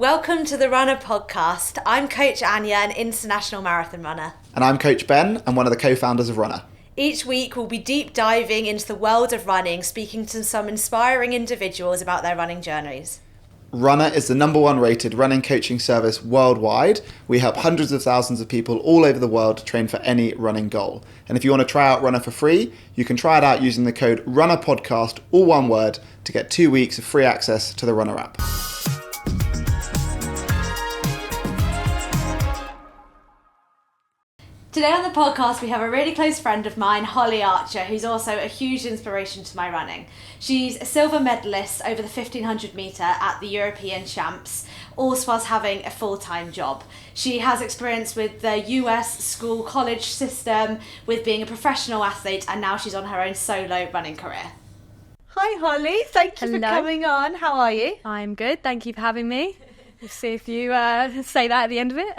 Welcome to the Runna Podcast. I'm Coach Anya, an international marathon runner. And I'm Coach Ben, and one of the co-founders of Runna. Each week we'll be deep diving into the world of running, speaking to some inspiring individuals about their running journeys. Runna is the #1 rated running coaching service worldwide. We help hundreds of thousands of people all over the world train for any running goal. And if you want to try out Runna for free, you can try it out using the code Runna Podcast, all one word, to get 2 weeks of free access to the Runna app. Today on the podcast we have a really close friend of mine, Holly Archer, who's also a huge inspiration to my running. She's a silver medalist over the 1500 metre at the European Champs, all whilst having a full-time job. She has experience with the US school college system, with being a professional athlete, and now she's on her own solo running career. Hi Holly, thank you for coming on. How are you? I'm good, thank you for having me. We'll see if you say that at the end of it.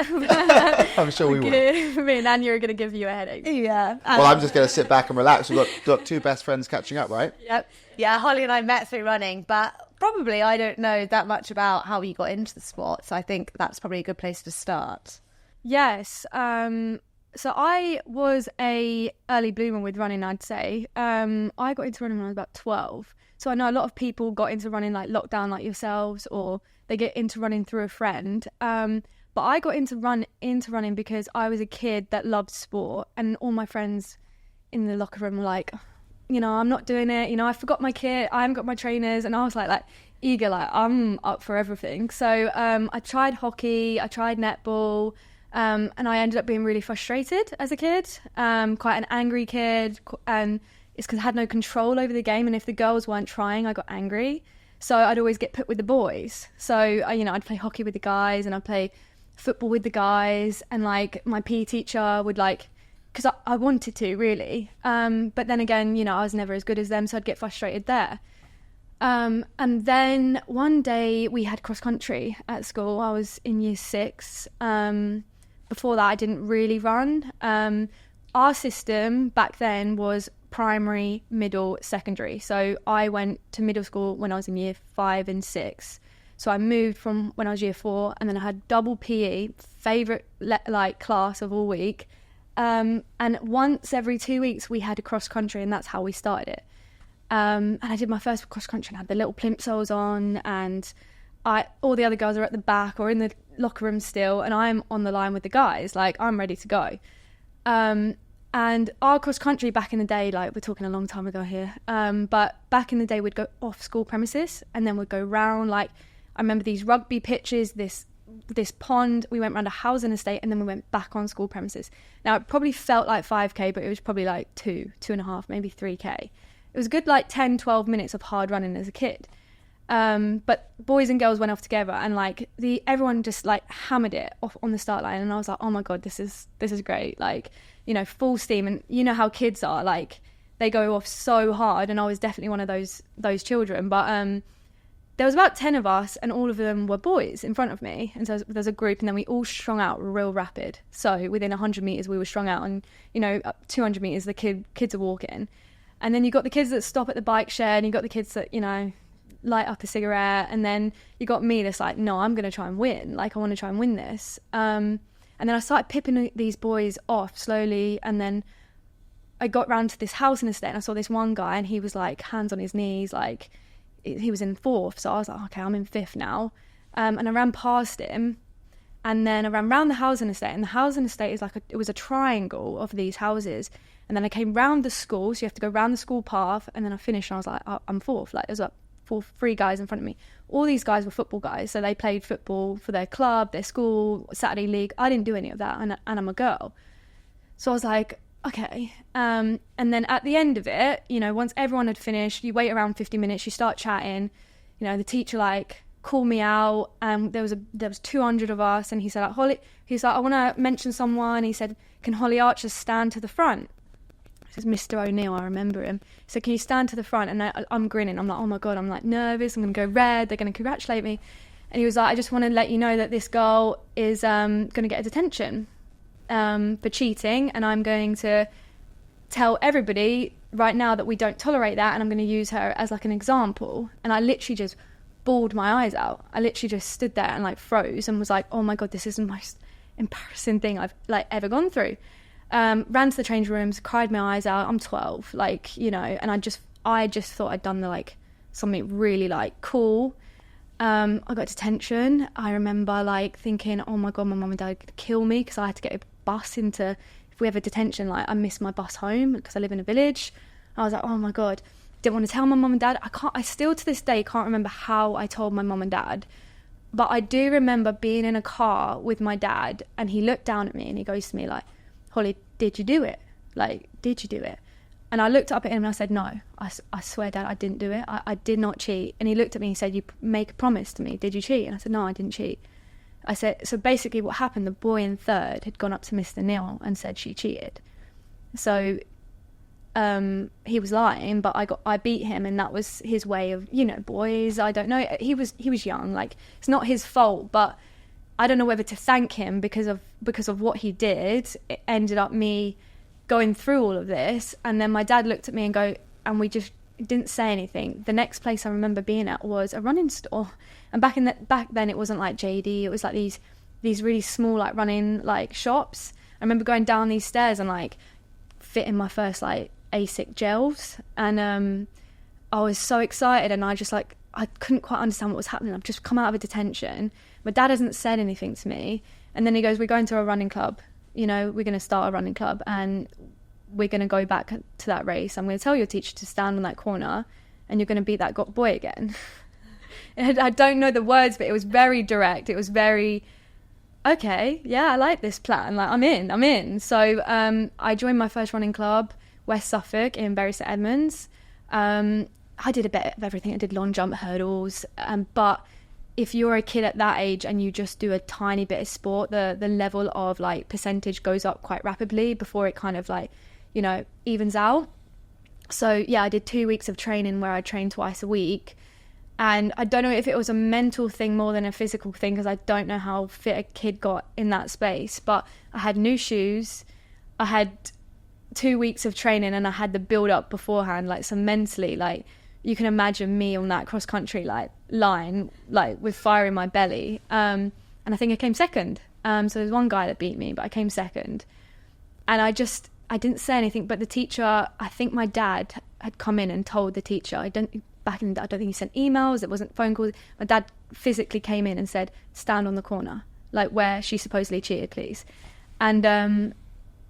I'm sure we will. Me and Anya are going to give you a headache. Yeah. Well, I'm just going to sit back and relax. We've got two best friends catching up, right? Yep. Yeah, Holly and I met through running, but probably I don't know that much about how you got into the sport, so I think that's probably a good place to start. Yes. So I was a early bloomer with running, I'd say. I got into running when I was about 12. So I know a lot of people got into running like lockdown like yourselves, or they get into running through a friend. But I got into running because I was a kid that loved sport, and all my friends in the locker room were like, you know, I'm not doing it. You know, I forgot my kit. I haven't got my trainers. And I was like eager, like I'm up for everything. So I tried hockey, I tried netball, and I ended up being really frustrated as a kid, quite an angry kid, and it's because I had no control over the game, and if the girls weren't trying, I got angry. So I'd always get put with the boys. So, I'd play hockey with the guys, and I'd play football with the guys, and like my PE teacher would because I wanted to really. But then again, I was never as good as them, so I'd get frustrated there. And then one day we had cross country at school. I was in year 6. Before that, I didn't really run. Our system back then was primary, middle, secondary. So I went to middle school when I was in year 5 and 6. So I moved from when I was year 4, and then I had double PE, favourite class of all week. And once every 2 weeks we had a cross country, and that's how we started it. And I did my first cross country and I had the little plimsolls on, and all the other girls are at the back or in the locker room still, and I'm on the line with the guys, like I'm ready to go. And our cross country back in the day, like we're talking a long time ago here, but back in the day we'd go off school premises, and then we'd go round, like I remember these rugby pitches, this pond, we went round a housing estate, and then we went back on school premises. Now it probably felt like 5k, but it was probably like 2.5, maybe 3k. It was a good like 10-12 minutes of hard running as a kid. But boys and girls went off together, and like everyone just like hammered it off on the start line, and I was like, oh my god, this is great, like full steam. And you know how kids are, like they go off so hard, and I was definitely one of those children. But there was about 10 of us, and all of them were boys in front of me, and so there's a group, and then we all strung out real rapid. So within 100 meters we were strung out, and up 200 meters the kids are walking, and then you got the kids that stop at the bike shed, and you got the kids that light up a cigarette, and then you got me that's like, no, I'm going to try and win, like I want to try and win this. And then I started pipping these boys off slowly, and then I got round to this housing estate, and I saw this one guy, and he was like hands on his knees, like he was in 4th, so I was like, okay, I'm in 5th now. And I ran past him, and then I ran round the housing estate, and the housing estate is it was a triangle of these houses, and then I came round the school, so you have to go round the school path, and then I finished, and I was like, oh, I'm 4th, like there's 3 guys in front of me. All these guys were football guys, so they played football for their club, their school, Saturday league. I didn't do any of that, and I'm a girl. So I was like, okay. And then at the end of it, once everyone had finished, you wait around 50 minutes, you start chatting. The teacher called me out, and there was 200 of us, and he said, Holly, he's like, I want to mention someone. He said, can Holly Archer stand to the front? This is Mr. O'Neill, I remember him. He said, can you stand to the front? And I'm grinning. I'm like, oh my God, I'm like nervous. I'm going to go red. They're going to congratulate me. And he was like, I just want to let you know that this girl is going to get a detention for cheating. And I'm going to tell everybody right now that we don't tolerate that. And I'm going to use her as like an example. And I literally just bawled my eyes out. I literally just stood there and like froze and was like, oh my God, this is the most embarrassing thing I've like ever gone through. Ran to the change rooms, cried my eyes out. I'm 12, like, you know, and I just thought I'd done like something really like cool. I got detention. I remember like thinking, oh my God, my mum and dad could kill me, because I had to get a bus into, if we have a detention, like I missed my bus home because I live in a village. I was like, oh my God, didn't want to tell my mum and dad. I still to this day can't remember how I told my mum and dad, but I do remember being in a car with my dad, and he looked down at me and he goes to me like, Holly, did you do it? Like, did you do it? And I looked up at him and I said, no, I swear, Dad, I didn't do it. I did not cheat. And he looked at me and he said, you make a promise to me. Did you cheat? And I said, no, I didn't cheat. I said, so basically what happened, the boy in third had gone up to Mr. Neil and said she cheated. So he was lying, but I beat him, and that was his way of, you know, boys, I don't know. He was young. Like, it's not his fault, but I don't know whether to thank him because of what he did. It ended up me going through all of this, and then my dad looked at me and we just didn't say anything. The next place I remember being at was a running store, and back then it wasn't like JD, it was like these really small like running like shops. I remember going down these stairs and like fitting my first like ASIC gels, and I was so excited, and I couldn't quite understand what was happening. I've just come out of a detention, my dad hasn't said anything to me, and then he goes, we're going to a running club, you know, we're going to start a running club and we're going to go back to that race. I'm going to tell your teacher to stand on that corner and you're going to beat that boy again. And I don't know the words, but it was very direct. It was very, okay, yeah, I like this plan. Like, I'm in. So I joined my first running club, West Suffolk in Bury St Edmunds. I did a bit of everything. I did long jump, hurdles, but if you're a kid at that age and you just do a tiny bit of sport, the level of like percentage goes up quite rapidly before it kind of like, you know, evens out. So yeah, I did 2 weeks of training where I trained twice a week, and I don't know if it was a mental thing more than a physical thing, because I don't know how fit a kid got in that space, but I had new shoes, I had 2 weeks of training, and I had the build up beforehand, like, so mentally, like, you can imagine me on that cross country like line, like with fire in my belly, and I think I came second. So there's one guy that beat me, but I came second, and I didn't say anything. But the teacher, I think my dad had come in and told the teacher. I don't think he sent emails. It wasn't phone calls. My dad physically came in and said, stand on the corner, like where she supposedly cheated, please. And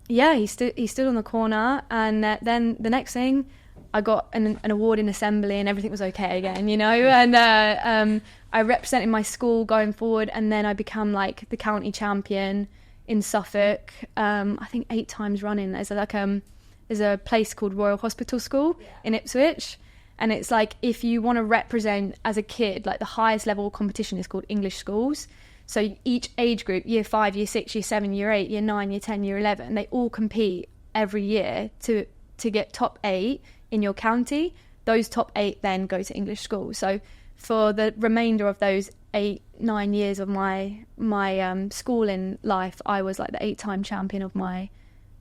yeah, he stood on the corner, and then the next thing, I got an award in assembly, and everything was okay again, you know. And I represented my school going forward, and then I became like the county champion in Suffolk. I think 8 times running. There's a place called Royal Hospital School in Ipswich, and it's like, if you want to represent as a kid, like the highest level competition is called English schools. So each age group, year 5, year 6, year 7, year 8, year 9, year 10, year 11, they all compete every year to get top 8 in your county. Those top 8 then go to English school. So for the remainder of those 8-9 years of my schooling life, I was like the 8-time champion of my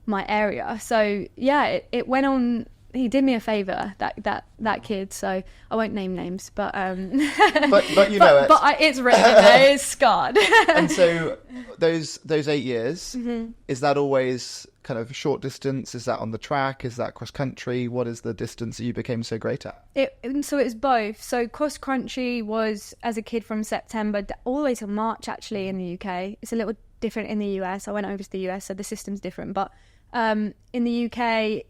area. So yeah, it went on. He did me a favour, that kid. So I won't name names, but but you know, it's written in there. It's scarred. And so those 8 years, is that always kind of short distance? Is that on the track? Is that cross country? What is the distance that you became so great at? So it's both. So cross country was as a kid from September all the way to March, actually, in the UK. It's a little different in the US. I went over to the US, so the system's different. But in the UK,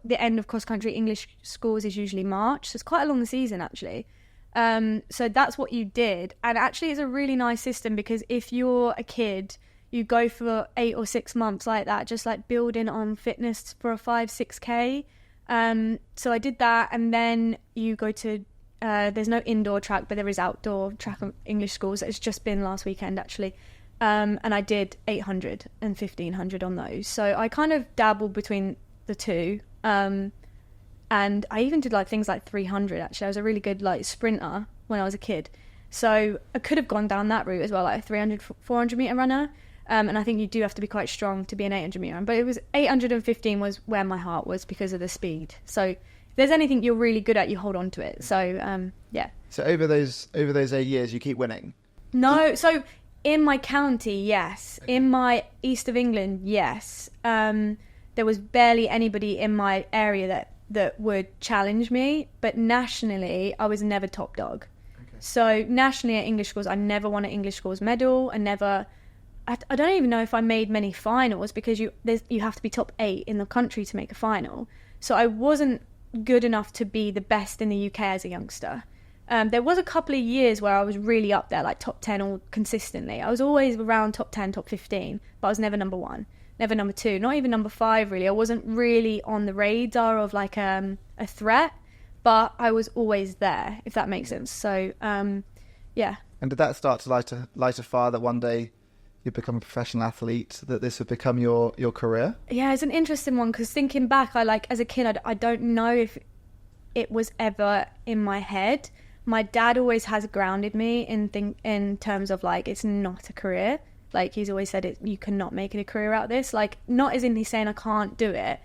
the end of cross country English schools is usually March. So it's quite a long season, actually. So that's what you did. And actually it's a really nice system, because if you're a kid, you go for 8 or 6 months like that, just like building on fitness for a 5-6K. So I did that, and then you go to, there's no indoor track, but there is outdoor track of English schools. It's just been last weekend, actually. And I did 800 and 1500 on those. So I kind of dabbled between the two. And I even did like things like 300, actually. I was a really good like sprinter when I was a kid. So I could have gone down that route as well, like a 300, 400 metre runner. And I think you do have to be quite strong to be an 800 metre runner. But it was 815 was where my heart was because of the speed. So there's anything you're really good at, you hold on to it. So yeah. So over those 8 years, you keep winning? No, so in my county, yes. In my east of England, yes. There was barely anybody in my area that would challenge me, but nationally, I was never top dog. Okay. So nationally at English schools, I never won an English schools medal. I don't even know if I made many finals, because you have to be top 8 in the country to make a final. So I wasn't good enough to be the best in the UK as a youngster. There was a couple of years where I was really up there, like top 10 all consistently. I was always around top 10, top 15, but I was never number 1, never number 2, not even number 5 really. I wasn't really on the radar of like a threat, but I was always there, if that makes sense. So yeah. And did that start to light a fire that one day you'd become a professional athlete, that this would become your career? Yeah, it's an interesting one, because thinking back, as a kid, I don't know if it was ever in my head. My dad always has grounded me in terms of like, it's not a career. Like, he's always said you cannot make it a career out of this. Like, not as in he's saying I can't do it,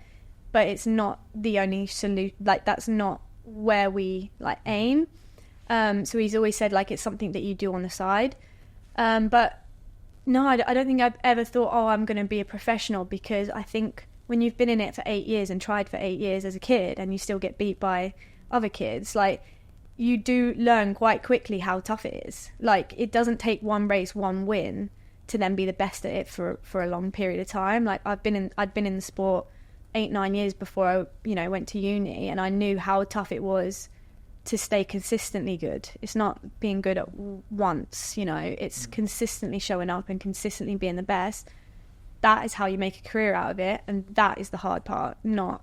but it's not the only solution. Like, that's not where we like aim. So he's always said like it's something that you do on the side. But no, I don't think I've ever thought, I'm going to be a professional, because I think when you've been in it for 8 years and tried for 8 years as a kid, and you still get beat by other kids, like, you do learn quite quickly how tough it is. Like, it doesn't take one race, one win to then be the best at it for a long period of time. Like, I'd been in the sport 8-9 years before I went to uni, and I knew how tough it was to stay consistently good. It's not being good at once, it's consistently showing up and consistently being the best. That is how you make a career out of it, and that is the hard part, not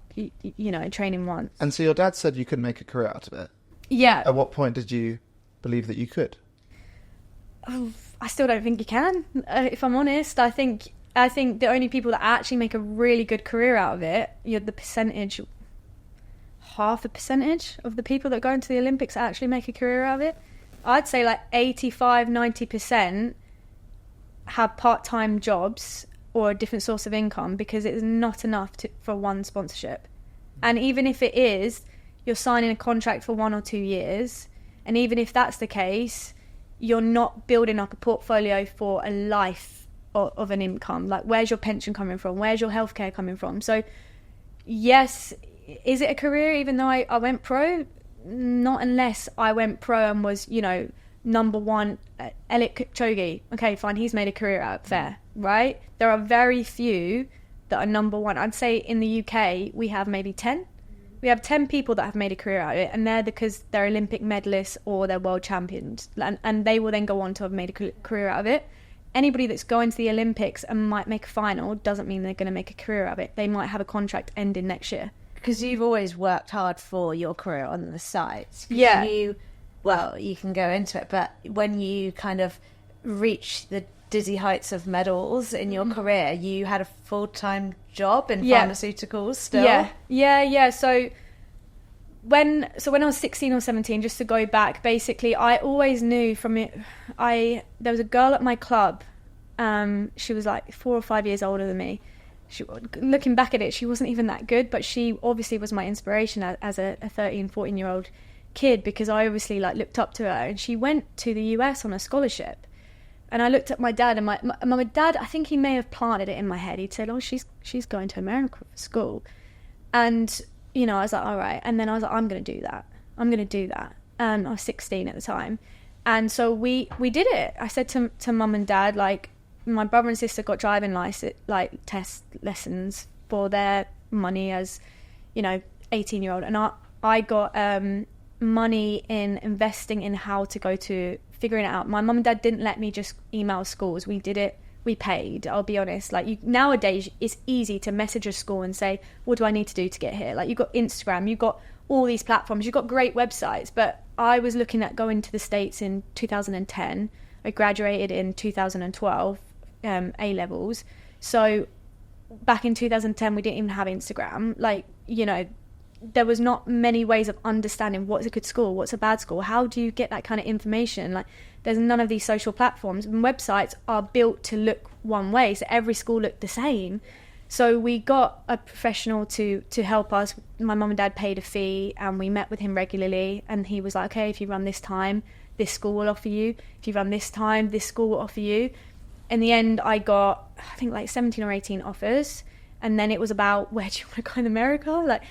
training once. And so your dad said you could make a career out of it? Yeah. At what point did you believe that you could? I still don't think you can, if I'm honest. I think the only people that actually make a really good career out of it, half the percentage of the people that go into the Olympics actually make a career out of it. I'd say like 85-90% have part-time jobs or a different source of income, because it is not enough for one sponsorship. And even if it is, you're signing a contract for 1 or 2 years, and even if that's the case, you're not building up a portfolio for a life of an income. Like, where's your pension coming from? Where's your healthcare coming from? So yes, is it a career even though I went pro? Not unless I went pro and was, number 1 Eliud Kipchoge. Okay, fine, he's made a career out of it, fair, right? There are very few that are number 1. I'd say in the UK we have maybe 10. We have 10 people that have made a career out of it, and they're because they're Olympic medalists or they're world champions, and they will then go on to have made a career out of it. Anybody that's going to the Olympics and might make a final doesn't mean they're going to make a career out of it. They might have a contract ending next year. Because you've always worked hard for your career on the side. Yeah. You can go into it, but when you kind of reach the dizzy heights of medals in your career, you had a full-time job in pharmaceuticals still. Yeah. So when I was 16 or 17, just to go back, basically I always knew from it. There was a girl at my club. She was like 4 or 5 years older than me. Looking back at it, she wasn't even that good, but she obviously was my inspiration as a 13, 14-year-old kid, because I obviously looked up to her, and she went to the US on a scholarship. And I looked at my dad, and my dad, I think he may have planted it in my head. He'd said, she's going to America for school. And, I was like, all right. And then I was like, I'm going to do that. I was 16 at the time. And so we did it. I said to mum and dad, like, my brother and sister got driving license, test lessons for their money as, 18-year-old. And I got money in investing in how to go to figuring it out. My mum and dad didn't let me just email schools. We did it. We paid. I'll be honest. Nowadays, it's easy to message a school and say, what do I need to do to get here? You've got Instagram, you've got all these platforms, you've got great websites. But I was looking at going to the States in 2010. I graduated in 2012, A-levels. So back in 2010, we didn't even have Instagram. There was not many ways of understanding what's a good school, what's a bad school, how do you get that kind of information. There's none of these social platforms, and websites are built to look one way, so every school looked the same. So we got a professional to help us. My mum and dad paid a fee, and we met with him regularly, and he was like, okay, if you run this time, this school will offer you. If you run this time, this school will offer you. In the end, I got, I think, like 17 or 18 offers, and then it was about, where do you want to go in America? Like,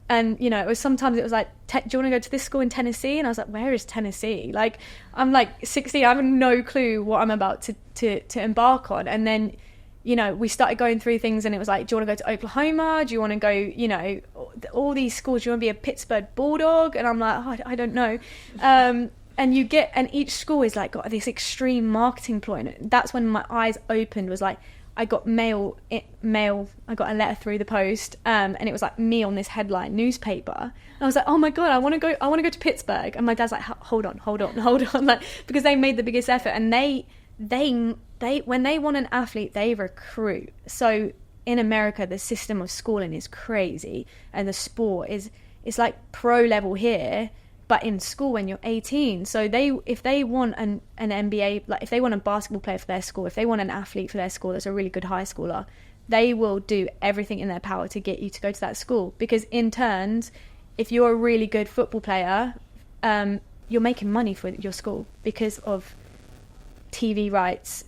and you know, it was sometimes it was like, do you want to go to this school in Tennessee? And I was like, where is Tennessee? Like, I'm like 16, I have no clue what I'm about to embark on. And then, you know, we started going through things, and it was like, do you want to go to Oklahoma? Do you want to go, you know, all these schools? Do you want to be a Pittsburgh Bulldog? And I'm like, oh, I don't know. And each school is like got this extreme marketing ploy. And that's when my eyes opened, was like, I got mail, I got a letter through the post, and it was like me on this headline newspaper. And I was like, oh my God, I want to go to Pittsburgh. And my dad's like, hold on. Like, because they made the biggest effort, and they when they want an athlete, they recruit. So in America, the system of schooling is crazy, and the sport it's like pro level here, but in school when you're 18. So if they want an NBA, like if they want a basketball player for their school, if they want an athlete for their school that's a really good high schooler, they will do everything in their power to get you to go to that school. Because in turns, if you're a really good football player, you're making money for your school because of TV rights,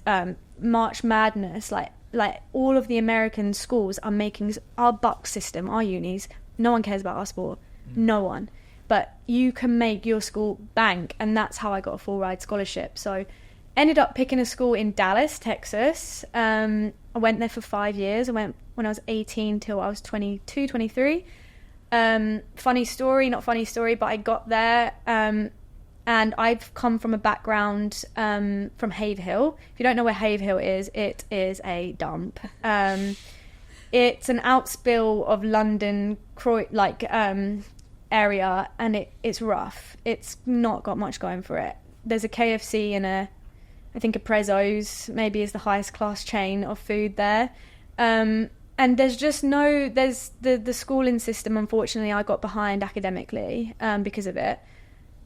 March Madness, like all of the American schools are making our buck system, our unis. No one cares about our sport, no one. But you can make your school bank, and that's how I got a full ride scholarship. So ended up picking a school in Dallas, Texas. I went there for 5 years. I went when I was 18 till I was 22, 23. Funny story, not funny story, but I got there, and I've come from a background from Haverhill. If you don't know where Haverhill is, it is a dump. It's an outspill of London, area, and it's rough. It's not got much going for it. There's a KFC and I think a Prezzo's maybe is the highest class chain of food there. And there's just there's the schooling system, unfortunately, I got behind academically because of it.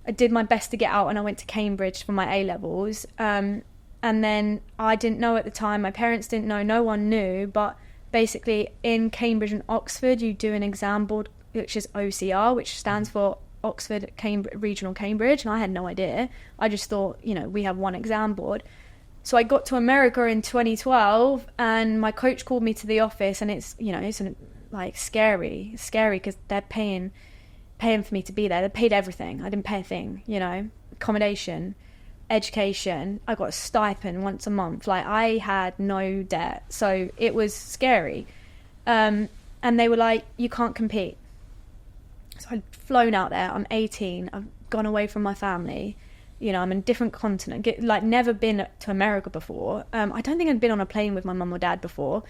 I did my best to get out, and I went to Cambridge for my A-levels. And then I didn't know at the time, my parents didn't know, no one knew, but basically in Cambridge and Oxford, you do an exam board, which is OCR, which stands for Oxford Regional Cambridge, and I had no idea. I just thought, you know, we have one exam board. So I got to America in 2012, and my coach called me to the office, and it's like scary because they're paying for me to be there. They paid everything. I didn't pay a thing, you know, accommodation, education. I got a stipend once a month. Like, I had no debt, so it was scary. And they were like, you can't compete. So I'd flown out there. I'm 18. I've gone away from my family. You know, I'm in a different continent. Never been to America before. I don't think I'd been on a plane with my mum or dad before.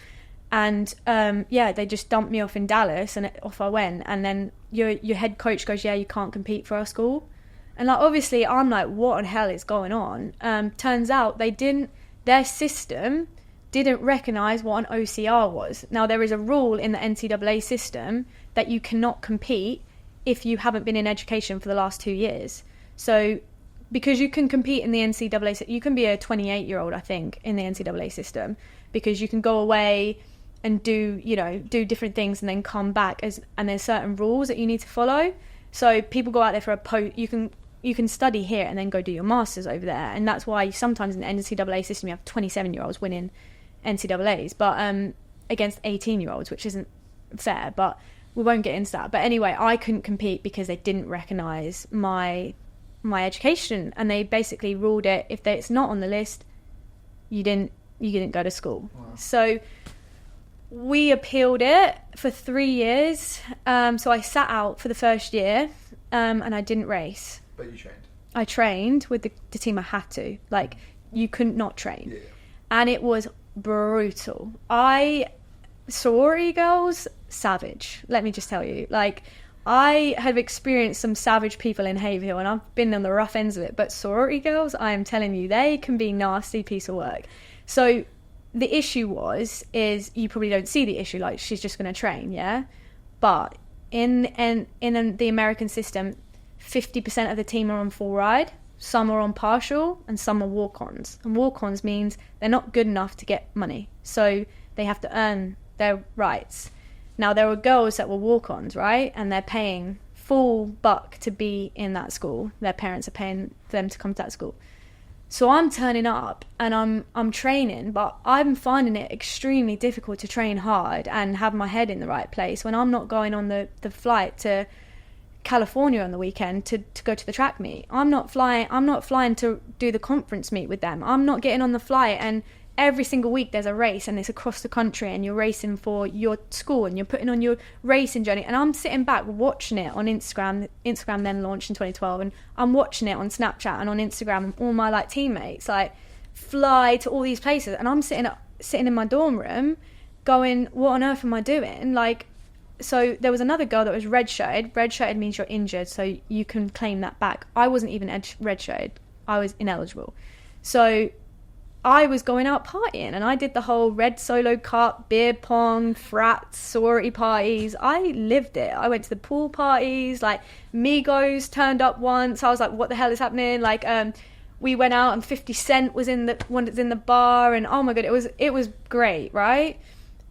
And they just dumped me off in Dallas, and off I went. And then your head coach goes, yeah, you can't compete for our school. And like, obviously, I'm like, what in hell is going on? Turns out their system didn't recognise what an OCR was. Now, there is a rule in the NCAA system that you cannot compete if you haven't been in education for the last 2 years. So because you can compete in the NCAA, you can be a 28-year-old, I think, in the NCAA system, because you can go away and do different things and then come back, and there's certain rules that you need to follow. So people go out there for you can study here and then go do your masters over there, and that's why sometimes in the NCAA system you have 27-year-olds winning NCAAs, but against 18-year-olds, which isn't fair, but we won't get into that. But anyway, I couldn't compete because they didn't recognise my education, and they basically ruled it, if it's not on the list, you didn't go to school. Wow. So we appealed it for 3 years. So I sat out for the first year, and I didn't race. But you trained? I trained with the team. I had to. Like, you couldn't not train. Yeah. And it was brutal. Sorority girls, savage. Let me just tell you. Like, I have experienced some savage people in Haverhill, and I've been on the rough ends of it. But sorority girls, I am telling you, they can be nasty piece of work. So the issue is you probably don't see the issue, like, she's just going to train, yeah? But in the American system, 50% of the team are on full ride, some are on partial, and some are walk-ons. And walk-ons means they're not good enough to get money. So they have to earn their rights. Now, there were girls that were walk-ons, right? And they're paying full buck to be in that school. Their parents are paying for them to come to that school. So I'm turning up and I'm training, but I'm finding it extremely difficult to train hard and have my head in the right place when I'm not going on the flight to California on the weekend to go to the track meet. I'm not flying to do the conference meet with them. I'm not getting on the flight, and every single week there's a race and it's across the country and you're racing for your school and you're putting on your racing journey, and I'm sitting back watching it on Instagram then launched in 2012, and I'm watching it on Snapchat and on Instagram, and all my like teammates like fly to all these places, and I'm sitting in my dorm room going, what on earth am I doing? Like, so there was another girl that was red-shirted. Red-shirted means you're injured, so you can claim that back. I wasn't even red-shirted. I was ineligible. So I was going out partying, and I did the whole red solo cup, beer pong, frat, sorority parties. I lived it. I went to the pool parties, like Migos turned up once. I was like, what the hell is happening? Like, we went out and 50 Cent was in the bar, and oh my god, it was great, right?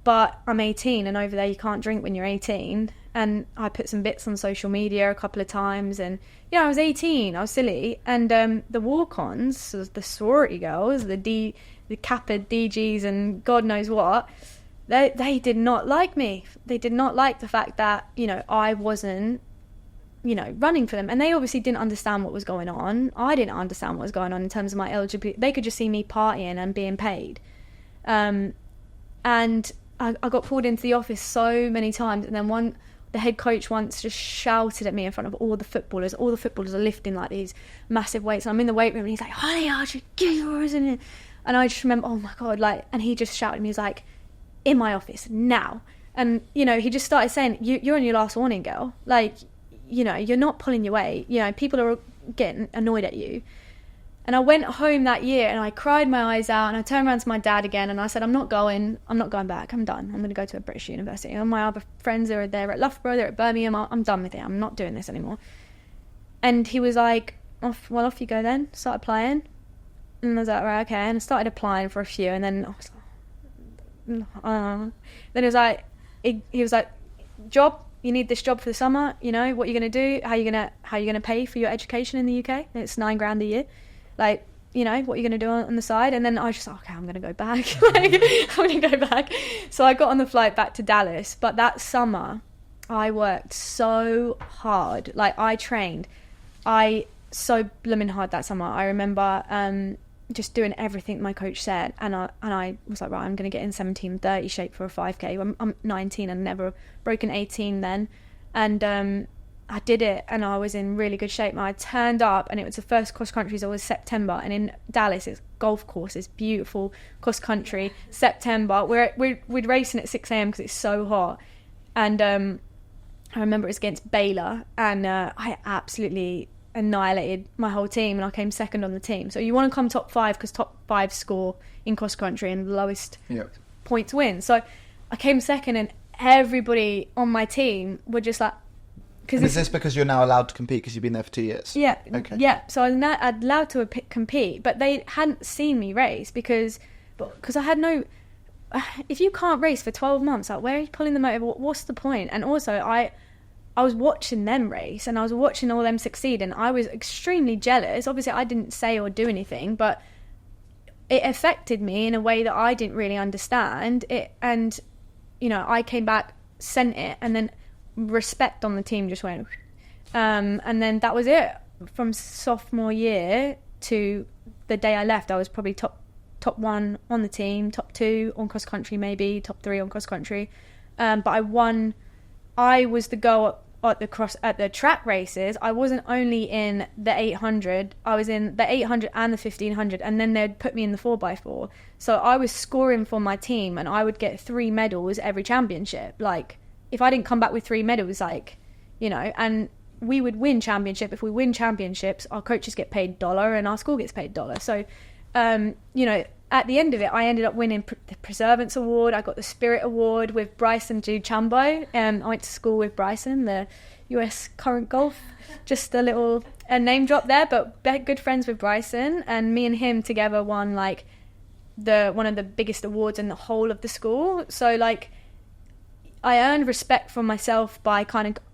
But I'm 18, and over there you can't drink when you're 18. And I put some bits on social media a couple of times, and I was 18, I was silly. And the walk-ons, the sorority girls, the Kappa DGs and God knows what, they did not like me. They did not like the fact that, I wasn't, running for them. And they obviously didn't understand what was going on. I didn't understand what was going on in terms of my LGBT. They could just see me partying and being paid. And I got pulled into the office so many times, and then the head coach once just shouted at me in front of all the footballers. All the footballers are lifting like these massive weights, and I'm in the weight room, and he's like, "Honey, I should get yours in it." And I just remember, oh my god, like, and he just shouted at me, he was like, "In my office now." And he just started saying, "You're on your last warning, girl. Like, you're not pulling your weight. People are getting annoyed at you." And I went home that year and I cried my eyes out, and I turned around to my dad again and I said, I'm not going back. I'm done. I'm going to go to a British university. And my other friends are there at Loughborough, they're at Birmingham. I'm done with it. I'm not doing this anymore. And he was like, off you go then. Start applying. And I was like, right, okay. And I started applying for a few, and then I was like, then he was like, job, you need this job for the summer, what are you going to do? How are you going to pay for your education in the UK? It's $9,000 a year. Like, what are you going to do on the side? And then I was just, okay, I'm going to go back. I'm going to go back. So I got on the flight back to Dallas. But that summer, I worked so hard. Like, I trained. So blooming hard that summer. I remember just doing everything my coach said. And I was like, right, I'm going to get in 17:30 shape for a 5K. I'm 19 and never broken 18 then. And I did it, and I was in really good shape. And I turned up, and it was the first cross country, so it was September, and in Dallas it's golf courses, beautiful cross country. September, we'd racing at 6 a.m. because it's so hot. And I remember it was against Baylor, and I absolutely annihilated my whole team, and I came second on the team. So you want to come top 5 because top 5 score in cross country, and the lowest points win. So I came second, and everybody on my team were just like, is this because you're now allowed to compete because you've been there for 2 years? Yeah. Okay. Yeah. So I'm allowed to compete, but they hadn't seen me race because I had no. If you can't race for 12 months, like, where are you pulling the motive? What's the point? And also, I was watching them race, and I was watching all them succeed, and I was extremely jealous. Obviously, I didn't say or do anything, but it affected me in a way that I didn't really understand it. And I came back, sent it, and then respect on the team just went, and then that was it. From sophomore year to the day I left, I was probably top 1 on the team, top 2 on cross country, maybe top 3 on cross country. But I won. I was the girl at the track races. I wasn't only in the 800, I was in the 800 and the 1500, and then they'd put me in the 4x4. So I was scoring for my team, and I would get 3 medals every championship. Like, if I didn't come back with 3 medals, and we would win championship. If we win championships, our coaches get paid $1 and our school gets paid $1. So, at the end of it, I ended up winning the Preservance Award. I got the Spirit Award with Bryson Duchambeau. I went to school with Bryson, the US current golf. Just a little name drop there, but good friends with Bryson. And me and him together won, one of the biggest awards in the whole of the school. So, earned respect from myself by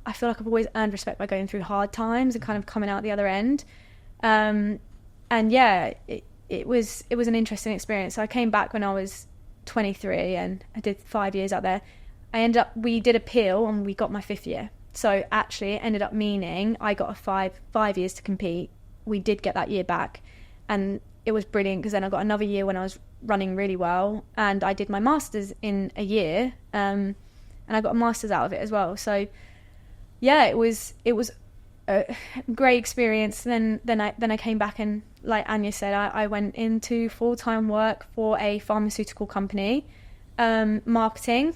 I feel like I've always earned respect by going through hard times and kind of coming out the other end. And yeah, it was an interesting experience. So I came back when I was 23 and I did 5 years out there. We did appeal and we got my 5th year. So actually it ended up meaning I got a five years to compete. We did get that year back, and it was brilliant because then I got another year when I was running really well, and I did my masters in a year, and I got a masters out of it as well. So yeah, it was a great experience. Then I came back, and like Anya said, I went into full-time work for a pharmaceutical company, marketing.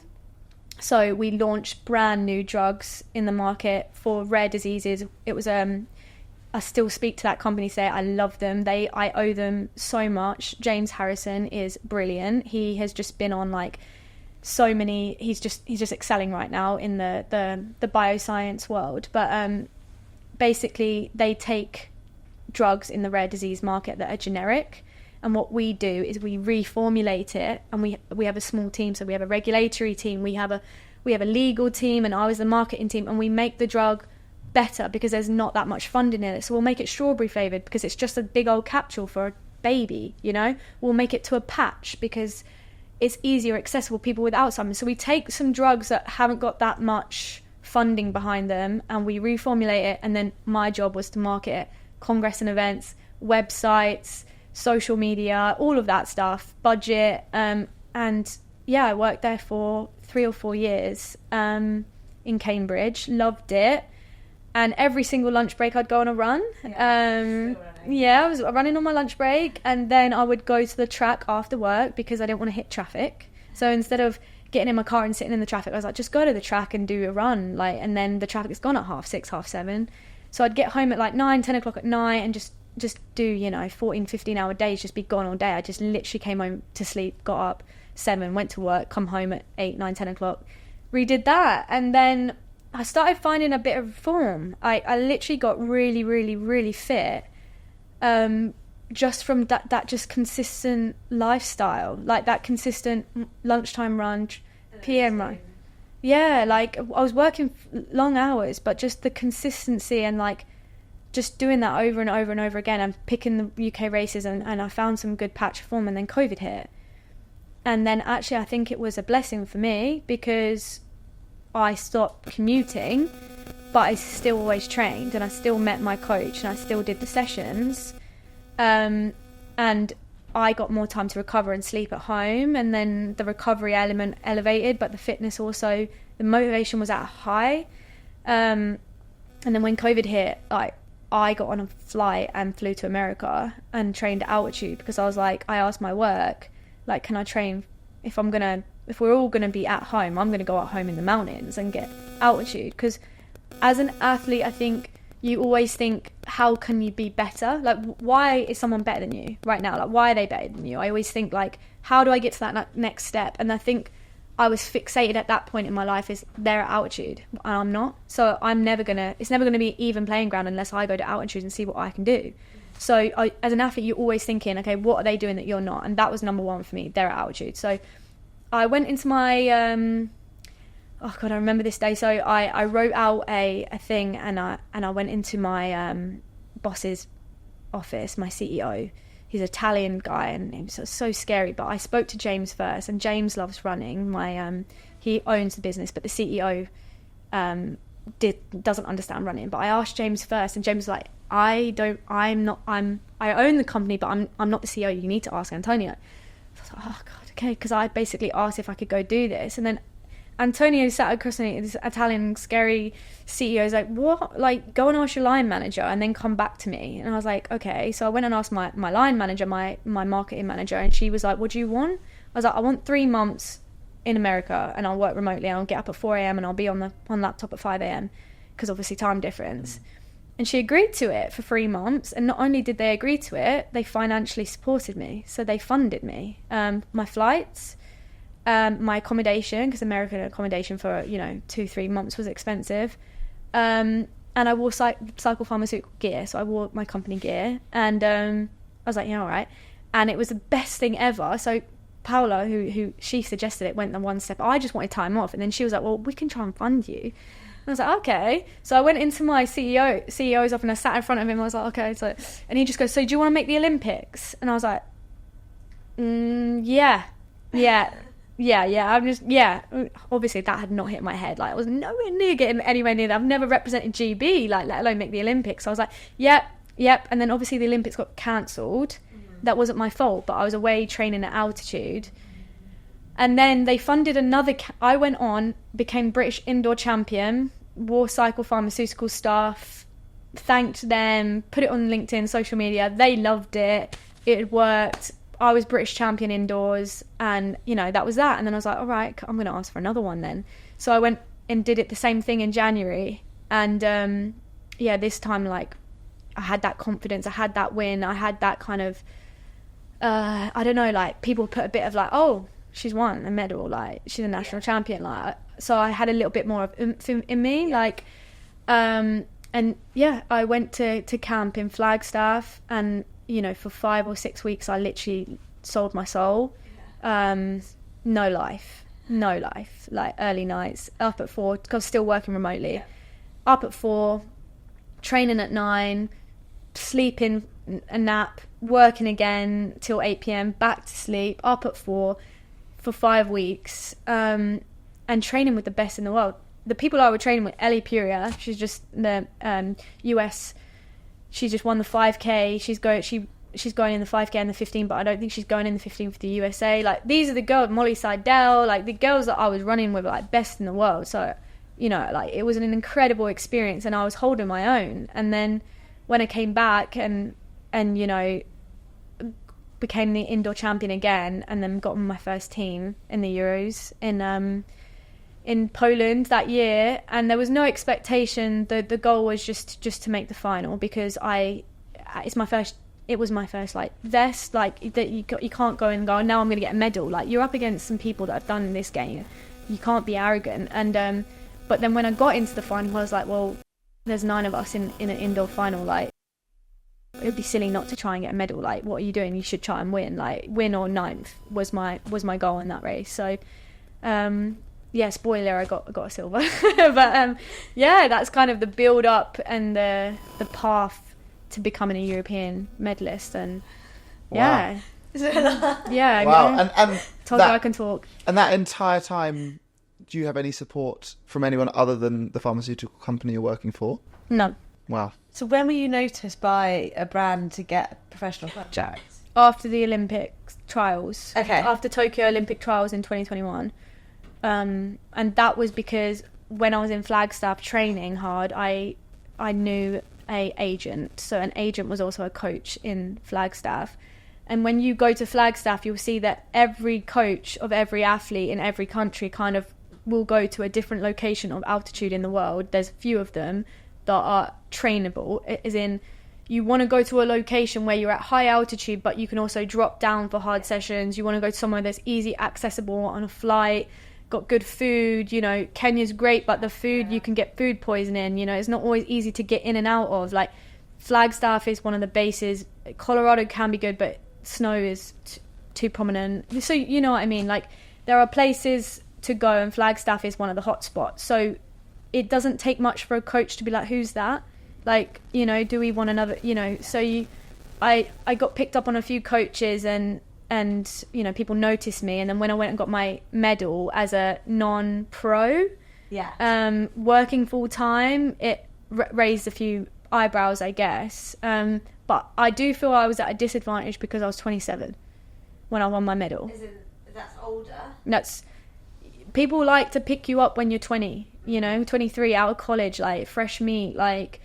So we launched brand new drugs in the market for rare diseases. It was I still speak to that company today. I love them. I owe them so much. James Harrison is brilliant. He has just been on like so many. He's just excelling right now in the bioscience world. But basically, they take drugs in the rare disease market that are generic, and what we do is we reformulate it, and we have a small team. So we have a regulatory team, we have a legal team, and I was the marketing team, and we make the drug better because there's not that much funding in it. So we'll make it strawberry flavored because it's just a big old capsule for a baby, you know. We'll make it to a patch because it's easier accessible to people with Alzheimer's. So we take some drugs that haven't got that much funding behind them and we reformulate it, and then my job was to market it, congress and events, websites, social media, all of that stuff, budget, and yeah, I worked there for 3 or 4 years in Cambridge, loved it. And every single lunch break I'd go on a run. I was running on my lunch break, and then I would go to the track after work because I didn't want to hit traffic. So instead of getting in my car and sitting in the traffic, I was like, just go to the track and do a run. And then the traffic's gone at 6:30, 7:30. So I'd get home at like 9, 10 o'clock at night and just do, 14, 15 hour days, just be gone all day. I just literally came home to sleep, got up 7, went to work, come home at 8, 9, 10 o'clock, redid that. And then I started finding a bit of form. I literally got really, really, really fit, just from that just consistent lifestyle, like that consistent lunchtime run, PM run. Yeah, like I was working long hours, but just the consistency and like just doing that over and over and over again, and picking the UK races, and I found some good patch of form, and then COVID hit. And then actually I think it was a blessing for me because I stopped commuting, but I still always trained, and I still met my coach, and I still did the sessions, and I got more time to recover and sleep at home, and then the recovery element elevated, but the fitness also, the motivation was at a high, and then when COVID hit, like I got on a flight and flew to America and trained at altitude because I was like, I asked my work, like, can I train if we're all going to be at home, I'm going to go at home in the mountains and get altitude. Because as an athlete, I think you always think, how can you be better? Like, why is someone better than you right now? Like, why are they better than you? I always think, like, how do I get to that next step? And I think I was fixated at that point in my life is they're at altitude and I'm not. So it's never going to be even playing ground unless I go to altitude and see what I can do. So as an athlete, you're always thinking, okay, what are they doing that you're not? And that was number one for me, they're at altitude. So I went into my, I remember this day. So I wrote out a thing, and I went into my boss's office, my CEO. He's an Italian guy, and it was so scary. But I spoke to James first, and James loves running. He owns the business, but the CEO doesn't understand running. But I asked James first, and James was like, I own the company, but I'm not the CEO. You need to ask Antonio. So I was like, oh God. Okay, because I basically asked if I could go do this, and then Antonio sat across me, this Italian scary CEO, is like, what? Like, go and ask your line manager and then come back to me. And I was like, okay. So I went and asked my line manager, my marketing manager, and she was like, what do you want? I was like, I want 3 months in America, and I'll work remotely, and I'll get up at 4 a.m. and I'll be on laptop at 5 a.m. because obviously time difference. And she agreed to it for 3 months, and not only did they agree to it, they financially supported me. So they funded me, my flights, my accommodation, because American accommodation for 2-3 months was expensive, and I wore cycle pharmaceutical gear, so I wore my company gear, and I was like, all right. And it was the best thing ever. So Paola, who she suggested it, went the one step. I just wanted time off, and then she was like, well, we can try and fund you. And I was like, okay. So I went into my CEO's office, and I sat in front of him. I was like, okay. So, and he just goes, so do you want to make the Olympics? And I was like, yeah. Obviously that had not hit my head. Like, I was nowhere near getting anywhere near that. I've never represented GB, like, let alone make the Olympics. So I was like, yep. And then obviously the Olympics got cancelled. That wasn't my fault, but I was away training at altitude. And then they funded another... I went on, became British indoor champion, wore cycle pharmaceutical staff, thanked them, put it on LinkedIn, social media. They loved it. It worked. I was British champion indoors, and, you know, that was that. And then I was like, all right, I'm going to ask for another one then. So I went and did it the same thing in January. And, this time, like, I had that confidence. I had that win. I had that kind of... I don't know, like, people put a bit of like, oh, she's won a medal, like, she's a national champion, like, so I had a little bit more of oomph in me, like, I went to camp in Flagstaff, and, you know, for 5 or 6 weeks I literally sold my soul. No life, like, early nights, up at 4, because I was still working remotely, up at 4, training at 9, sleeping a nap, working again till 8 p.m, back to sleep, up at 4 for 5 weeks, and training with the best in the world. The people I were training with, Ellie Puria, she's just the US, she just won the 5k, she's going in the 5k and the 15, but I don't think she's going in the 15 for the USA. Like, these are the girls, Molly Seidel, like, the girls that I was running with, like, best in the world. So, you know, like, it was an incredible experience, and I was holding my own. And then when I came back and you know, became the indoor champion again, and then got on my first team in the Euros in Poland that year, and there was no expectation. The goal was just to make the final, because it was my first like vest, like, that you can't go and go, now I'm going to get a medal. Like, you're up against some people that have done in this game, you can't be arrogant. And but then when I got into the final, I was like, well, there's 9 of us in an indoor final, like, it would be silly not to try and get a medal. Like, what are you doing? You should try and win. Like, win or 9th was my goal in that race. So, spoiler, I got a silver. But that's kind of the build up and the path to becoming a European medalist. And wow. Wow. And told you I can talk. And that entire time, do you have any support from anyone other than the pharmaceutical company you're working for? No. Wow. So when were you noticed by a brand to get a professional contract? After the Olympic trials. Okay. After Tokyo Olympic trials in 2021. And that was because when I was in Flagstaff training hard, I knew a agent. So an agent was also a coach in Flagstaff. And when you go to Flagstaff, you'll see that every coach of every athlete in every country kind of will go to a different location of altitude in the world. There's a few of them that are trainable, as in, you want to go to a location where you're at high altitude, but you can also drop down for hard sessions. You want to go somewhere that's easy accessible on a flight, got good food. You know, Kenya's great, but the food, you can get food poisoning. You know, it's not always easy to get in and out of. Like, Flagstaff is one of the bases. Colorado can be good, but snow is too prominent. So, you know what I mean? Like, there are places to go, and Flagstaff is one of the hot spots. So it doesn't take much for a coach to be like, who's that? Like, you know, do we want another, you know? So I got picked up on a few coaches, and you know, people noticed me. And then when I went and got my medal as a non-pro, working full time, it raised a few eyebrows, I guess. But I do feel I was at a disadvantage because I was 27 when I won my medal. That's older. That's, people like to pick you up when you're 20, you know, 23, out of college, like, fresh meat. Like,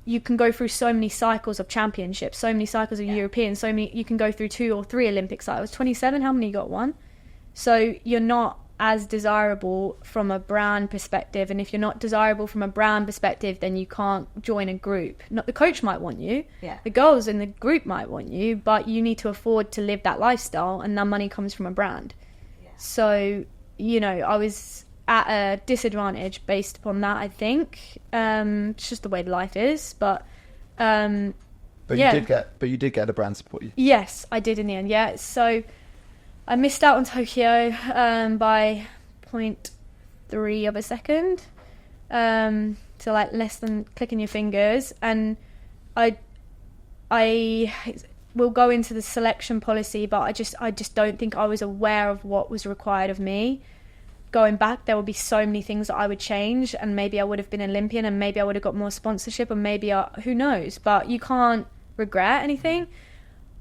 you can go through so many cycles of championships, so many cycles of European, so many, you can go through 2 or 3 Olympic cycles. 27, how many you got? 1? So you're not as desirable from a brand perspective, and if you're not desirable from a brand perspective, then you can't join a group. Not the coach might want you, the girls in the group might want you, but you need to afford to live that lifestyle, and that money comes from a brand. So, you know, I was at a disadvantage based upon that, I think. It's just the way life is, but you did get a brand support you. Yes, I did in the end. So I missed out on Tokyo by 0.3 of a second. So like less than clicking your fingers. And I will go into the selection policy, but I just don't think I was aware of what was required of me. Going back, there would be so many things that I would change, and maybe I would have been Olympian, and maybe I would have got more sponsorship, and maybe who knows. But you can't regret anything.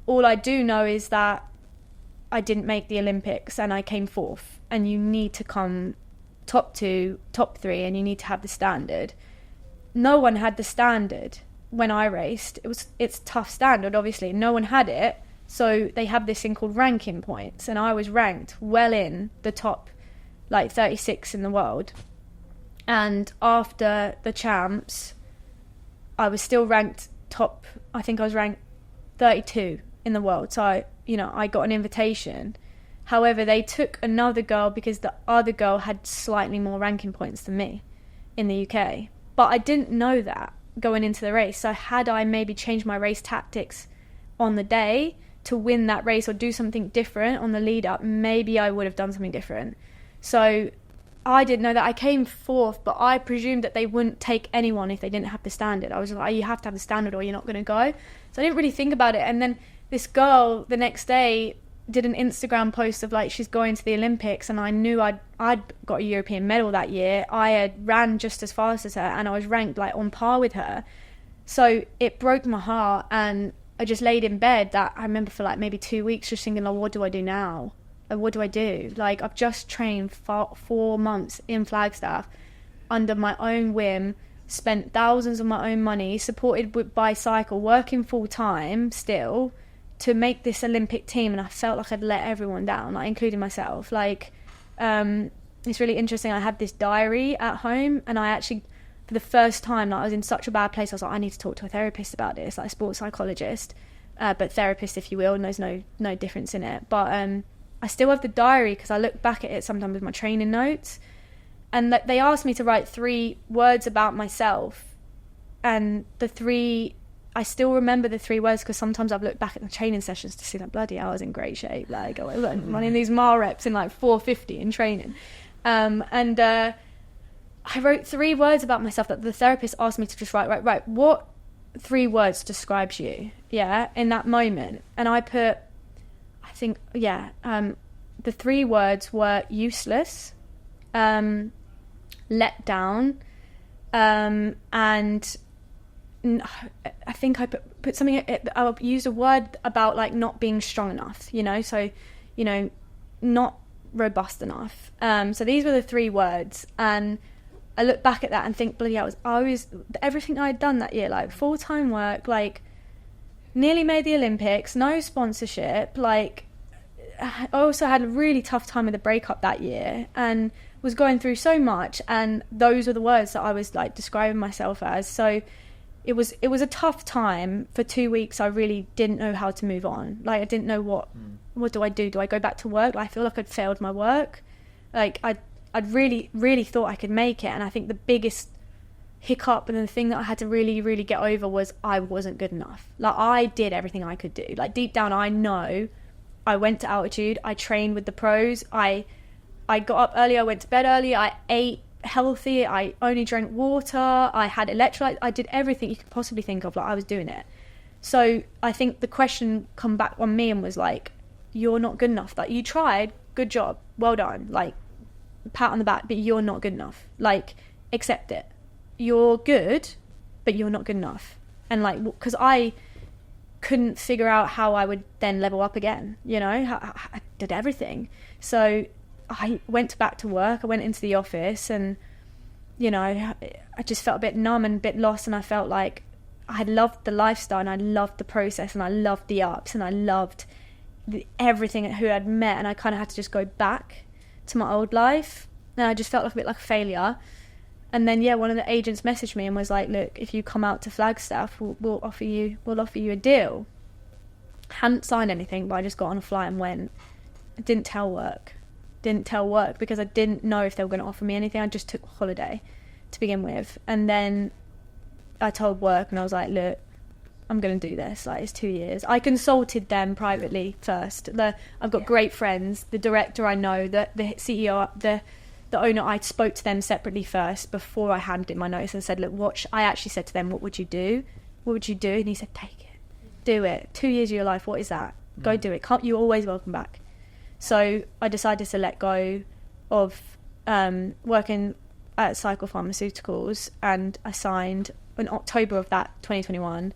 All I do know is that I didn't make the Olympics and I came fourth, and you need to come top 2, top 3, and you need to have the standard. No one had the standard when I raced. It's tough standard, obviously. No one had it, so they have this thing called ranking points, and I was ranked well in the top, like 36 in the world. And after the champs, I was still ranked top. I think I was ranked 32 in the world. So I got an invitation. However, they took another girl because the other girl had slightly more ranking points than me in the UK. But I didn't know that going into the race. So had I maybe changed my race tactics on the day to win that race or do something different on the lead up, maybe I would have done something different. So I didn't know that. I came fourth, but I presumed that they wouldn't take anyone if they didn't have the standard. I was like, you have to have the standard or you're not going to go. So I didn't really think about it. And then this girl the next day did an Instagram post of like she's going to the Olympics, and I knew I'd got a European medal that year. I had ran just as fast as her, and I was ranked like on par with her. So it broke my heart, and I just laid in bed. That I remember for like maybe 2 weeks just thinking, like, what do I do now? Like, what do I do? Like, I've just trained for 4 months in Flagstaff under my own whim, spent thousands of my own money, supported by Cycle, working full time still to make this Olympic team, and I felt like I'd let everyone down, like including myself. Like, it's really interesting. I had this diary at home, and I actually, for the first time, like, I was in such a bad place. I was like, I need to talk to a therapist about this, like a sports psychologist, but therapist, if you will, and there's no difference in it. But I still have the diary because I look back at it sometimes with my training notes, and they asked me to write 3 words about myself, and I still remember the 3 words because sometimes I've looked back at the training sessions to see like, bloody hell, I was in great shape. Like, I was running these mile reps in like 4:50 in training. I wrote 3 words about myself that the therapist asked me to just write, what 3 words describes you, in that moment. And I put, the 3 words were useless, let down, and I think I put something, I used a word about like not being strong enough, so, not robust enough. So these were the 3 words, and I look back at that and think, bloody hell, I was everything I had done that year, like full-time work, like nearly made the Olympics, no sponsorship, like I also had a really tough time with the breakup that year and was going through so much, and those were the words that I was like describing myself as. So it was a tough time. For 2 weeks I really didn't know how to move on. Like, I didn't know what do I do? Do I go back to work? I feel like I'd failed my work. Like, I'd really thought I could make it, and I think the biggest hiccup and the thing that I had to really get over was I wasn't good enough. Like, I did everything I could do. Like, deep down I know I went to altitude, I trained with the pros, I got up early, I went to bed early, I ate healthy, I only drank water, I had electrolytes, I did everything you could possibly think of. Like, I was doing it. So I think the question come back on me and was like, you're not good enough. Like, you tried, good job, well done, like, pat on the back, but you're not good enough. Like, accept it. You're good, but you're not good enough. And like, because I couldn't figure out how I would then level up again, I did everything. So I went back to work, I went into the office, and I just felt a bit numb and a bit lost, and I felt like I loved the lifestyle, and I loved the process, and I loved the ups, and I loved everything who I'd met, and I kind of had to just go back to my old life, and I just felt like a bit like a failure. And then one of the agents messaged me and was like, look, if you come out to Flagstaff, we'll offer you a deal. Hadn't signed anything, but I just got on a flight and went. I didn't tell work because I didn't know if they were going to offer me anything. I just took holiday to begin with, and then I told work, and I was like, look, I'm going to do this. Like, it's 2 years. I consulted them privately first. I've got great friends. The director I know, the CEO, the owner, I spoke to them separately first before I handed in my notice and said, look, I actually said to them, what would you do? What would you do? And he said, take it. Do it. 2 years of your life, what is that? Go do it. You're always welcome back. So I decided to let go of working at pharmaceuticals, and I signed in October of that 2021.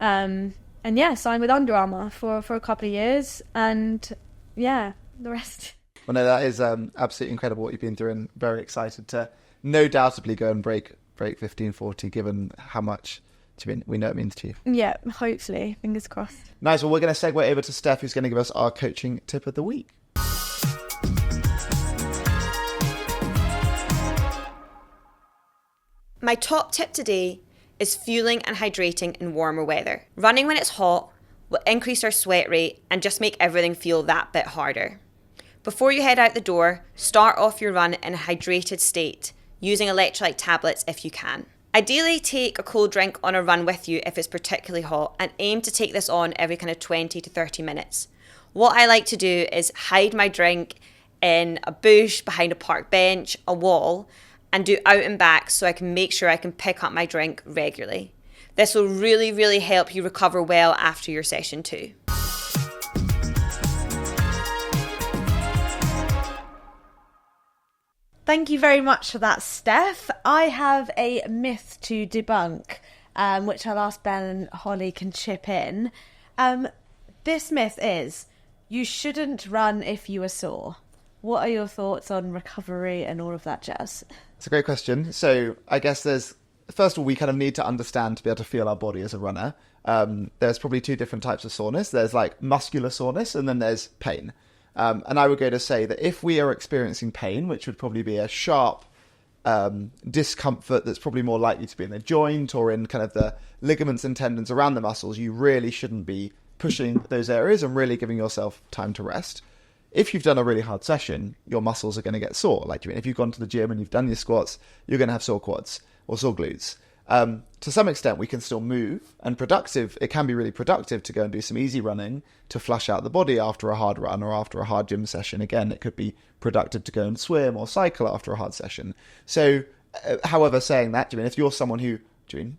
And yeah, signed with Under Armour for a couple of years, and yeah, the rest. Well, no, that is absolutely incredible what you've been through, and very excited to no doubtably go and break 1540, given how much we know it means to you. Yeah, hopefully, fingers crossed. Nice. Well, we're going to segue over to Steph, who's going to give us our coaching tip of the week. My top tip today is fueling and hydrating in warmer weather. Running when it's hot will increase our sweat rate and just make everything feel that bit harder. Before you head out the door, start off your run in a hydrated state, using electrolyte tablets if you can. Ideally, take a cold drink on a run with you if it's particularly hot, and aim to take this on every kind of 20 to 30 minutes. What I like to do is hide my drink in a bush, behind a park bench, a wall, and do out and back so I can make sure I can pick up my drink regularly. This will really, really help you recover well after your session too. Thank you very much for that, Steph. I have a myth to debunk, which I'll ask Ben and Holly can chip in. This myth is, you shouldn't run if you are sore. What are your thoughts on recovery and all of that jazz? It's a great question. So I guess first of all, we kind of need to understand to be able to feel our body as a runner. There's probably two different types of soreness. There's like muscular soreness, and then there's pain. And I would go to say that if we are experiencing pain, which would probably be a sharp discomfort that's probably more likely to be in the joint or in kind of the ligaments and tendons around the muscles, you really shouldn't be pushing those areas and really giving yourself time to rest. If you've done a really hard session, your muscles are going to get sore. Like, if you've gone to the gym and you've done your squats, you're going to have sore quads or sore glutes. To some extent, we can still move, and it can be really productive to go and do some easy running to flush out the body after a hard run or after a hard gym session. Again, it could be productive to go and swim or cycle after a hard session. So, however, saying that, if you're someone who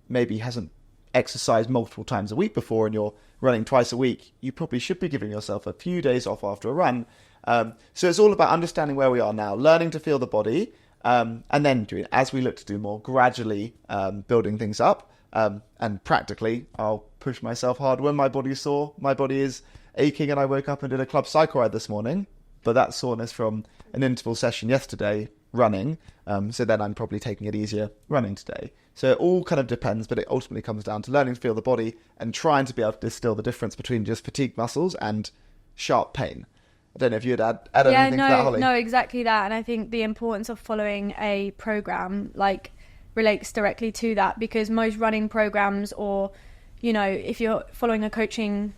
maybe hasn't exercised multiple times a week before and you're running twice a week, you probably should be giving yourself a few days off after a run. So it's all about understanding where we are now, learning to feel the body, and then as we look to do more, gradually building things up. And practically, I'll push myself hard when my body's sore. My body is aching, and I woke up and did a club cycle ride this morning, but that's soreness from an interval session yesterday running. So then I'm probably taking it easier running today. So it all kind of depends, but it ultimately comes down to learning to feel the body and trying to be able to distill the difference between just fatigued muscles and sharp pain. I don't know if you'd add anything to that, Holly. No, exactly that. And I think the importance of following a program relates directly to that, because most running programs, or if you're following a coaching,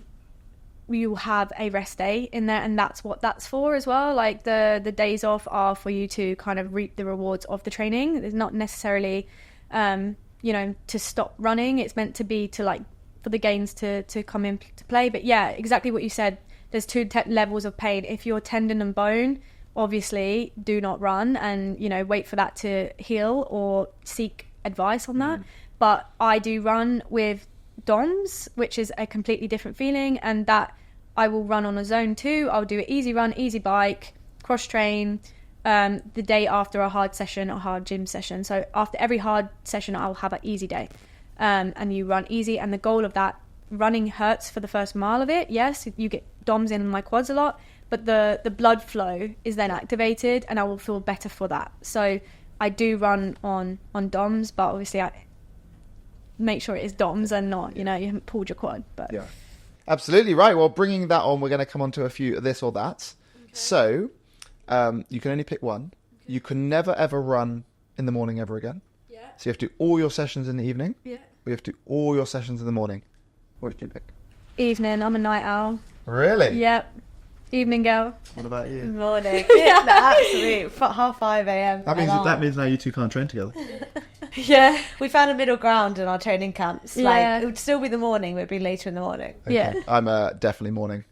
you have a rest day in there, and that's what that's for as well. Like the days off are for you to kind of reap the rewards of the training. It's not necessarily to stop running. It's meant to be for the gains to come into play. But yeah, exactly what you said. There's two levels of pain. If you're tendon and bone, obviously do not run and wait for that to heal or seek advice on that. But I do run with DOMs, which is a completely different feeling, and that I will run on a zone 2. I'll do an easy run, easy bike, cross train the day after a hard session, a hard gym session. So after every hard session, I'll have an easy day, and you run easy. And the goal of that, running hurts for the first mile of it. Yes, you get DOMs in my quads a lot, but the blood flow is then activated, and I will feel better for that. So I do run on DOMs, but obviously I make sure it is DOMs and not, you haven't pulled your quad. But yeah, absolutely right. Well, bringing that on, we're going to come on to a few this or that. Okay. So you can only pick one. Okay. You can never ever run in the morning ever again. Yeah. So you have to do all your sessions in the evening. Yeah. We have to do all your sessions in the morning. What did you pick? Evening. I'm a night owl. Really? Yep. Evening girl. What about you? Morning. Yeah, absolutely. 5:30 a.m. That means now you two can't train together. Yeah. We found a middle ground in our training camps. Yeah. Like, it would still be the morning, but it'd be later in the morning. Okay. Yeah. I'm definitely morning.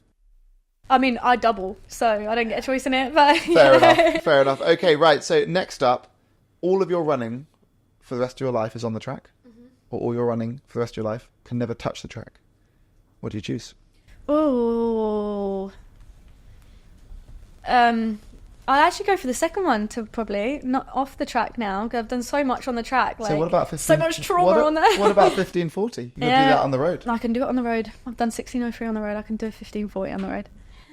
I mean, I double, so I don't get a choice in it. But Fair enough. Okay, right. So next up, all of your running for the rest of your life is on the track, or all your running for the rest of your life can never touch the track. What do you choose? Oh. I'll actually go for the second one to probably not off the track now because I've done so much on the track. Like, So what about 15? so much trauma on there. What about 1540? You can do that on the road. I can do it on the road. I've done 1603 on the road. I can do 1540 on the road.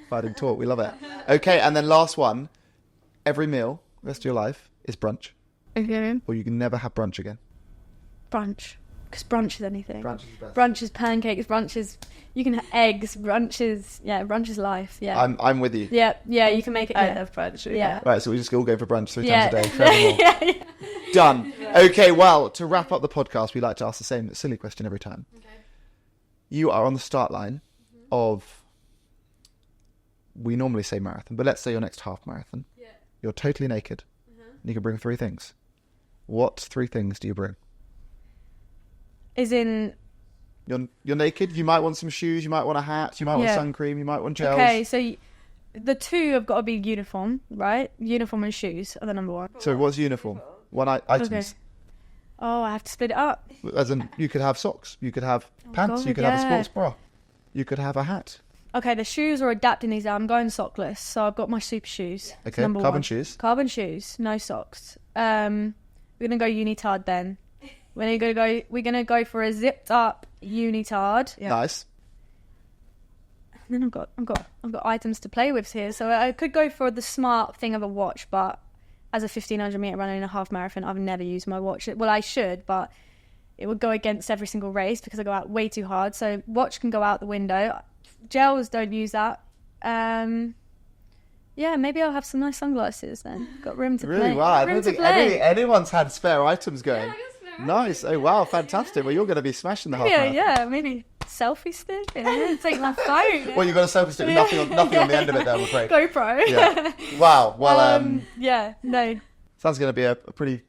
Fighting talk, we love it. Okay, and then last one. Every meal, rest of your life, is brunch. Okay. Or you can never have brunch again. Brunch. Because brunch is anything. Brunch is best. Brunch is pancakes. Brunch is... You can have eggs. Brunch is... Yeah, brunch is life. Yeah. I'm with you. Yeah, you can make it. I Yeah. love brunch. Yeah. Right, so we just all go for brunch 3 Yeah. times a day. Forevermore. yeah. Done. Okay, well, to wrap up the podcast, we like to ask the same silly question every time. Okay. You are on the start line of... We normally say marathon, but let's say your next half marathon. Yeah. You're totally naked. And you can bring 3 things. What 3 things do you bring? Is in... You're naked. You might want some shoes. You might want a hat. You might want sun cream. You might want gels. Okay, so the 2 have got to be uniform, right? Uniform and shoes are the number 1. So what's uniform? Items. Okay. Oh, I have to split it up. As in, you could have socks. You could have pants. God, You could have a yeah. sports bra. You could have a hat. Okay, the shoes are adapting these out. I'm going sockless, so I've got my super shoes. Okay, Number carbon 1. shoes. Carbon shoes, no socks. We're gonna go unitard then. We're gonna go for a zipped up unitard. Yeah. Nice. And then I've got items to play with here, so I could go for the smart thing of a watch, but as a 1500 meter runner in a half marathon, I've never used my watch. Well, I should, but it would go against every single race because I go out way too hard. So watch can go out the window. Gels, don't use that. Yeah, maybe I'll have some nice sunglasses then. Got room to play. Really? Wow. I Room don't to think play. anyone's had spare items going. Nice. Oh, wow. Fantastic. Well, you're going to be smashing the half marathon. Yeah, maybe selfie stick. Yeah, take my phone. Well, you've got a selfie stick with nothing on the end of it there, I'm afraid. GoPro. Yeah. Wow. Well, Yeah, no. sounds going to be a pretty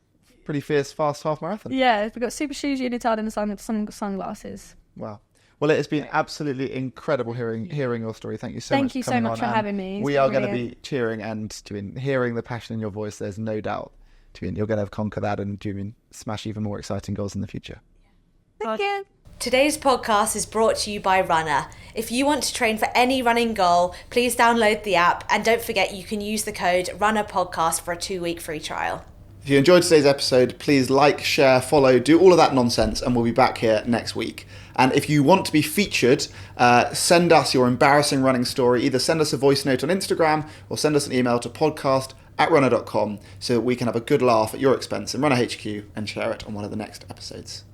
fierce, fast half marathon. Yeah, we've got super shoes, unitard, and some sunglasses. Wow. Well, it has been absolutely incredible hearing your story. Thank you so much. Thank you so much for having me. We are going to be cheering and hearing the passion in your voice. There's no doubt. You're going to conquer that and smash even more exciting goals in the future. Thank you. Today's podcast is brought to you by Runna. If you want to train for any running goal, please download the app and don't forget you can use the code Runna Podcast for a 2-week free trial. If you enjoyed today's episode, please like, share, follow, do all of that nonsense, and we'll be back here next week. And if you want to be featured, send us your embarrassing running story. Either send us a voice note on Instagram or send us an email to podcast@runner.com so that we can have a good laugh at your expense in Runner HQ and share it on one of the next episodes.